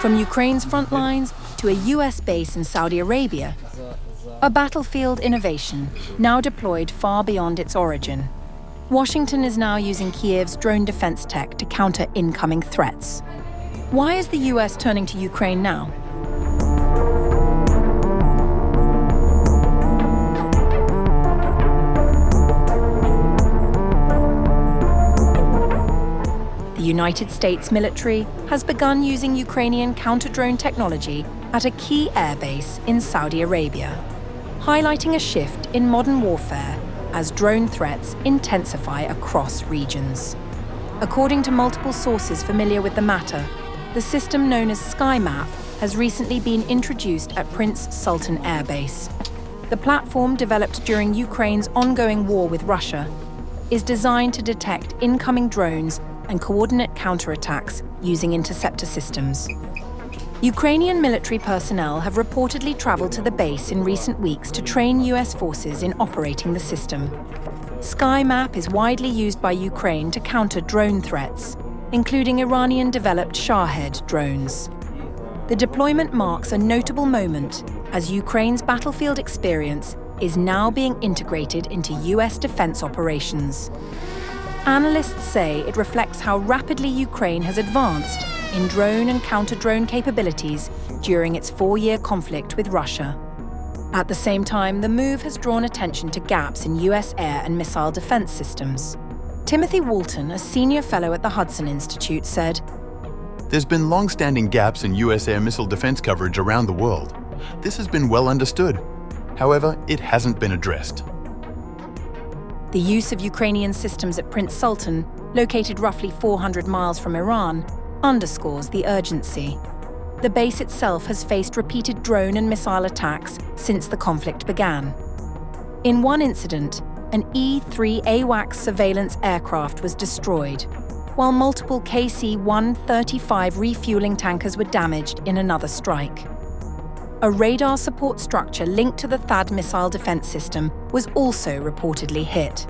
from Ukraine's front lines to a US base in Saudi Arabia, a battlefield innovation now deployed far beyond its origin. Washington is now using Kiev's drone defense tech to counter incoming threats. Why is the US turning to Ukraine now? The United States military has begun using Ukrainian counter-drone technology at a key airbase in Saudi Arabia, highlighting a shift in modern warfare as drone threats intensify across regions. According to multiple sources familiar with the matter, the system known as SkyMap has recently been introduced at Prince Sultan Air Base. The platform, developed during Ukraine's ongoing war with Russia, is designed to detect incoming drones and coordinate counterattacks using interceptor systems. Ukrainian military personnel have reportedly traveled to the base in recent weeks to train US forces in operating the system. SkyMap is widely used by Ukraine to counter drone threats, including Iranian-developed Shahed drones. The deployment marks a notable moment as Ukraine's battlefield experience is now being integrated into US defense operations. Analysts say it reflects how rapidly Ukraine has advanced in drone and counter-drone capabilities during its 4-year conflict with Russia. At the same time, the move has drawn attention to gaps in US air and missile defense systems. Timothy Walton, a senior fellow at the Hudson Institute, said, "There's been long-standing gaps in US air missile defense coverage around the world. This has been well understood. However, it hasn't been addressed." The use of Ukrainian systems at Prince Sultan, located roughly 400 miles from Iran, underscores the urgency. The base itself has faced repeated drone and missile attacks since the conflict began. In one incident, an E-3 AWACS surveillance aircraft was destroyed, while multiple KC-135 refueling tankers were damaged in another strike. A radar support structure linked to the THAAD missile defense system was also reportedly hit.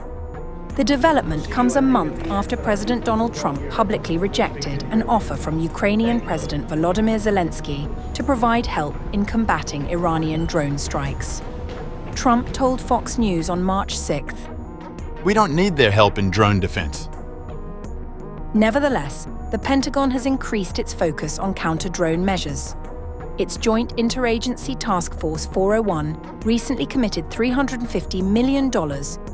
The development comes a month after President Donald Trump publicly rejected an offer from Ukrainian President Volodymyr Zelensky to provide help in combating Iranian drone strikes. Trump told Fox News on March 6th, "We don't need their help in drone defense." Nevertheless, the Pentagon has increased its focus on counter-drone measures. Its Joint Interagency Task Force 401 recently committed $350 million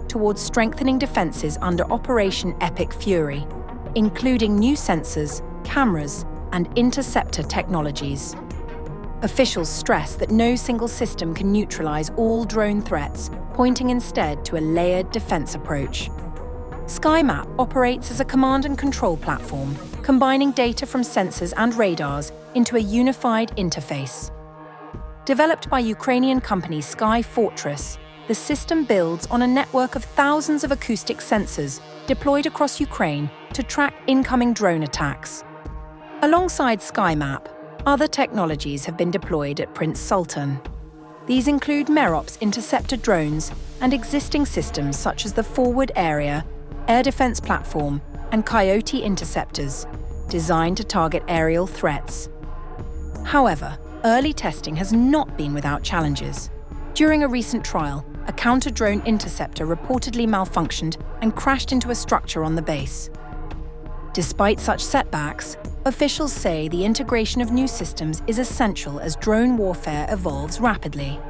towards strengthening defenses under Operation Epic Fury, including new sensors, cameras, and interceptor technologies. Officials stress that no single system can neutralize all drone threats, pointing instead to a layered defense approach. SkyMap operates as a command and control platform, combining data from sensors and radars into a unified interface. Developed by Ukrainian company Sky Fortress, the system builds on a network of thousands of acoustic sensors deployed across Ukraine to track incoming drone attacks. Alongside SkyMap, other technologies have been deployed at Prince Sultan. These include MEROP's interceptor drones and existing systems such as the Forward Area, Air Defense Platform, and Coyote interceptors, designed to target aerial threats. However, early testing has not been without challenges. During a recent trial, a counter-drone interceptor reportedly malfunctioned and crashed into a structure on the base. Despite such setbacks, officials say the integration of new systems is essential as drone warfare evolves rapidly.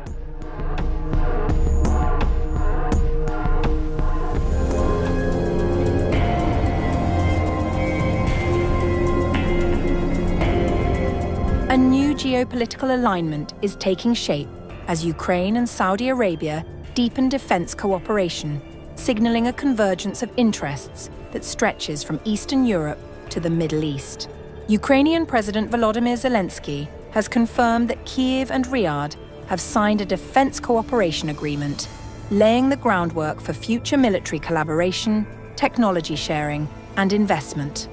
A new geopolitical alignment is taking shape as Ukraine and Saudi Arabia deepen defense cooperation, signaling a convergence of interests that stretches from Eastern Europe to the Middle East. Ukrainian President Volodymyr Zelensky has confirmed that Kyiv and Riyadh have signed a defense cooperation agreement, laying the groundwork for future military collaboration, technology sharing, and investment.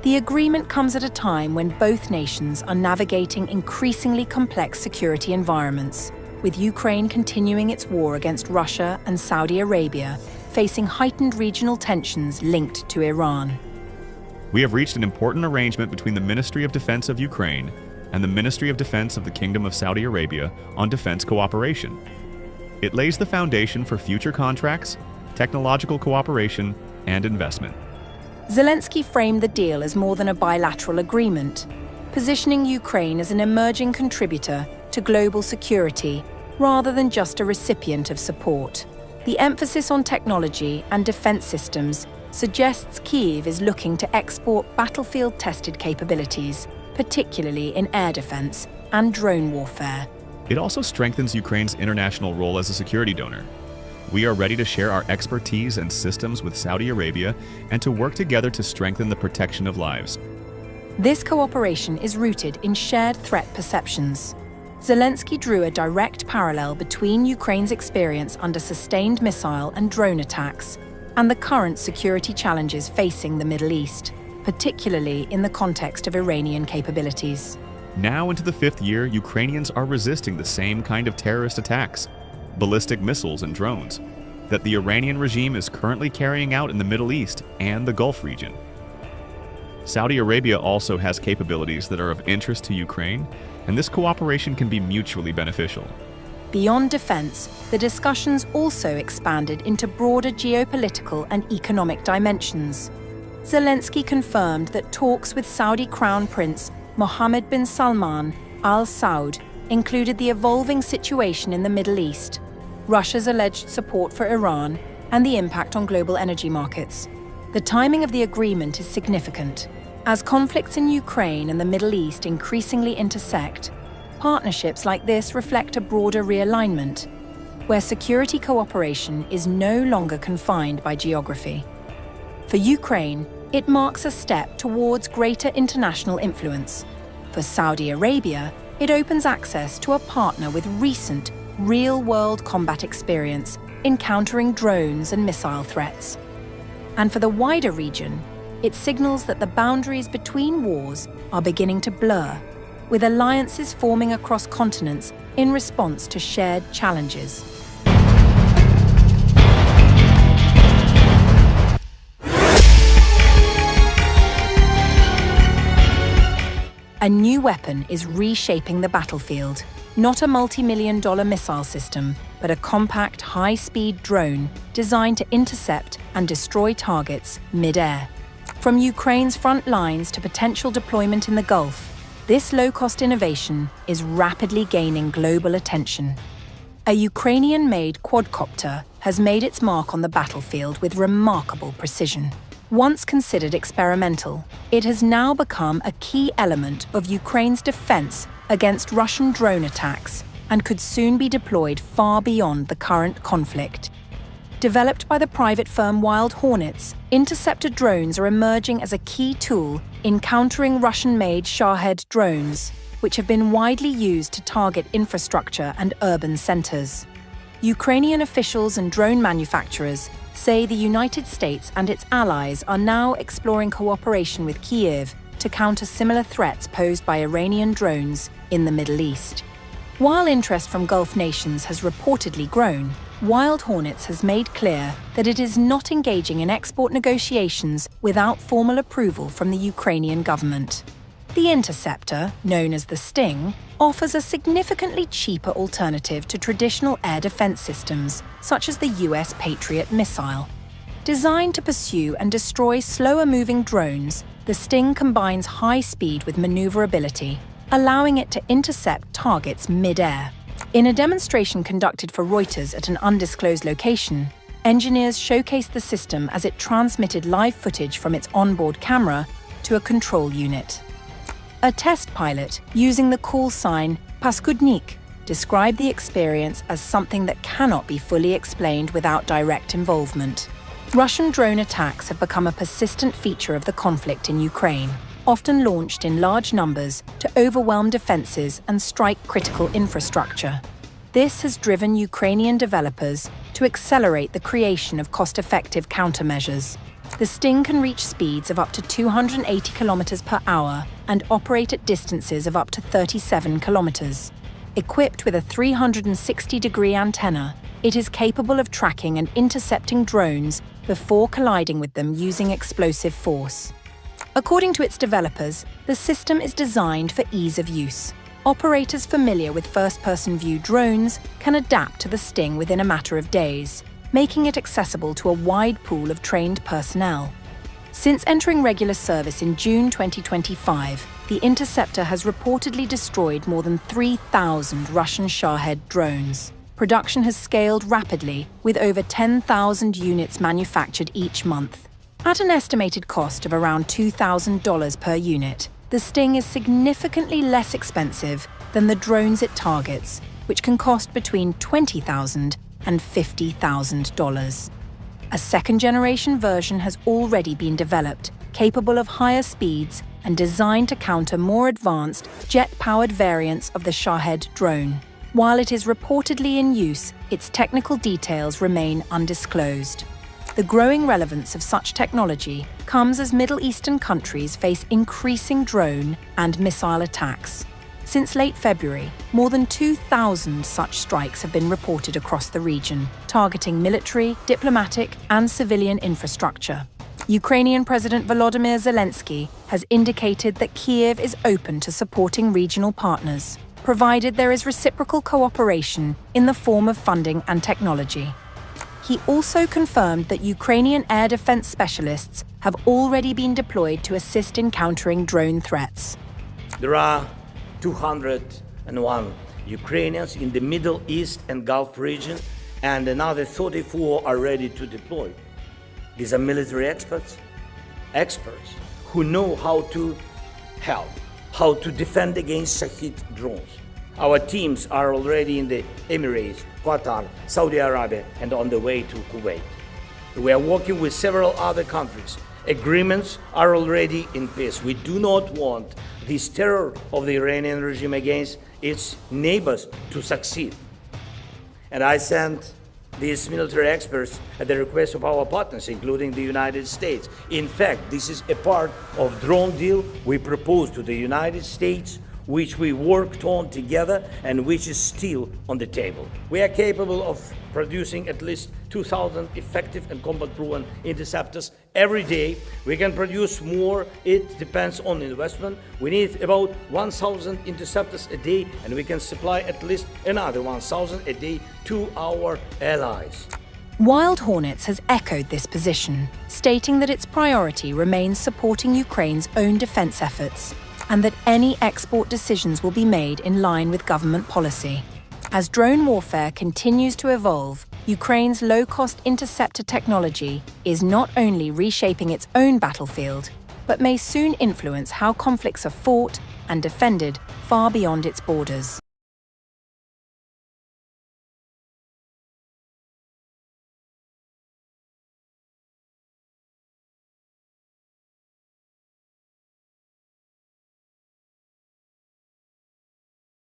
The agreement comes at a time when both nations are navigating increasingly complex security environments, with Ukraine continuing its war against Russia and Saudi Arabia, facing heightened regional tensions linked to Iran. We have reached an important arrangement between the Ministry of Defense of Ukraine and the Ministry of Defense of the Kingdom of Saudi Arabia on defense cooperation. It lays the foundation for future contracts, technological cooperation, and investment. Zelensky framed the deal as more than a bilateral agreement, positioning Ukraine as an emerging contributor to global security rather than just a recipient of support. The emphasis on technology and defense systems suggests Kyiv is looking to export battlefield-tested capabilities, particularly in air defense and drone warfare. It also strengthens Ukraine's international role as a security donor. We are ready to share our expertise and systems with Saudi Arabia and to work together to strengthen the protection of lives. This cooperation is rooted in shared threat perceptions. Zelensky drew a direct parallel between Ukraine's experience under sustained missile and drone attacks and the current security challenges facing the Middle East, particularly in the context of Iranian capabilities. Now into the fifth year, Ukrainians are resisting the same kind of terrorist attacks, ballistic missiles and drones, that the Iranian regime is currently carrying out in the Middle East and the Gulf region. Saudi Arabia also has capabilities that are of interest to Ukraine, and this cooperation can be mutually beneficial. Beyond defense, the discussions also expanded into broader geopolitical and economic dimensions. Zelensky confirmed that talks with Saudi Crown Prince Mohammed bin Salman Al Saud included the evolving situation in the Middle East, Russia's alleged support for Iran, and the impact on global energy markets. The timing of the agreement is significant. As conflicts in Ukraine and the Middle East increasingly intersect, partnerships like this reflect a broader realignment, where security cooperation is no longer confined by geography. For Ukraine, it marks a step towards greater international influence. For Saudi Arabia, it opens access to a partner with recent, real-world combat experience in countering drones and missile threats. And for the wider region, it signals that the boundaries between wars are beginning to blur, with alliances forming across continents in response to shared challenges. A new weapon is reshaping the battlefield. Not a multi-million-dollar missile system, but a compact, high-speed drone designed to intercept and destroy targets mid-air. From Ukraine's front lines to potential deployment in the Gulf, this low-cost innovation is rapidly gaining global attention. A Ukrainian-made quadcopter has made its mark on the battlefield with remarkable precision. Once considered experimental, it has now become a key element of Ukraine's defense against Russian drone attacks and could soon be deployed far beyond the current conflict. Developed by the private firm Wild Hornets, interceptor drones are emerging as a key tool in countering Russian-made Shahed drones, which have been widely used to target infrastructure and urban centers. Ukrainian officials and drone manufacturers say the United States and its allies are now exploring cooperation with Kyiv to counter similar threats posed by Iranian drones in the Middle East. While interest from Gulf nations has reportedly grown, Wild Hornets has made clear that it is not engaging in export negotiations without formal approval from the Ukrainian government. The interceptor, known as the Sting, offers a significantly cheaper alternative to traditional air defense systems, such as the US Patriot missile. Designed to pursue and destroy slower-moving drones, the Sting combines high speed with maneuverability, allowing it to intercept targets mid-air. In a demonstration conducted for Reuters at an undisclosed location, engineers showcased the system as it transmitted live footage from its onboard camera to a control unit. A test pilot, using the call sign Paskudnik, described the experience as something that cannot be fully explained without direct involvement. Russian drone attacks have become a persistent feature of the conflict in Ukraine, often launched in large numbers to overwhelm defenses and strike critical infrastructure. This has driven Ukrainian developers to accelerate the creation of cost-effective countermeasures. The Sting can reach speeds of up to 280 kilometers per hour and operate at distances of up to 37 kilometers. Equipped with a 360-degree antenna, it is capable of tracking and intercepting drones before colliding with them using explosive force. According to its developers, the system is designed for ease of use. Operators familiar with first-person view drones can adapt to the Sting within a matter of days, making it accessible to a wide pool of trained personnel. Since entering regular service in June 2025, the interceptor has reportedly destroyed more than 3,000 Russian Shahed drones. Production has scaled rapidly, with over 10,000 units manufactured each month. At an estimated cost of around $2,000 per unit, the Sting is significantly less expensive than the drones it targets, which can cost between $20,000 and $50,000. A second-generation version has already been developed, capable of higher speeds and designed to counter more advanced, jet-powered variants of the Shahed drone. While it is reportedly in use, its technical details remain undisclosed. The growing relevance of such technology comes as Middle Eastern countries face increasing drone and missile attacks. Since late February, more than 2,000 such strikes have been reported across the region, targeting military, diplomatic, and civilian infrastructure. Ukrainian President Volodymyr Zelensky has indicated that Kyiv is open to supporting regional partners, provided there is reciprocal cooperation in the form of funding and technology. He also confirmed that Ukrainian air defense specialists have already been deployed to assist in countering drone threats. There are 201 Ukrainians in the Middle East and Gulf region, and another 34 are ready to deploy. These are military experts who know how to help, how to defend against Shahed drones. Our teams are already in the Emirates, Qatar, Saudi Arabia, and on the way to Kuwait. We are working with several other countries. Agreements are already in place. We do not want this terror of the Iranian regime against its neighbors to succeed. And I sent these military experts at the request of our partners, including the United States. In fact, this is a part of drone deal we proposed to the United States, which we worked on together and which is still on the table. We are capable of producing at least 2,000 effective and combat-proven interceptors every day. We can produce more. It depends on investment. We need about 1,000 interceptors a day, and we can supply at least another 1,000 a day to our allies. Wild Hornets has echoed this position, stating that its priority remains supporting Ukraine's own defense efforts, and that any export decisions will be made in line with government policy. As drone warfare continues to evolve, Ukraine's low-cost interceptor technology is not only reshaping its own battlefield, but may soon influence how conflicts are fought and defended far beyond its borders.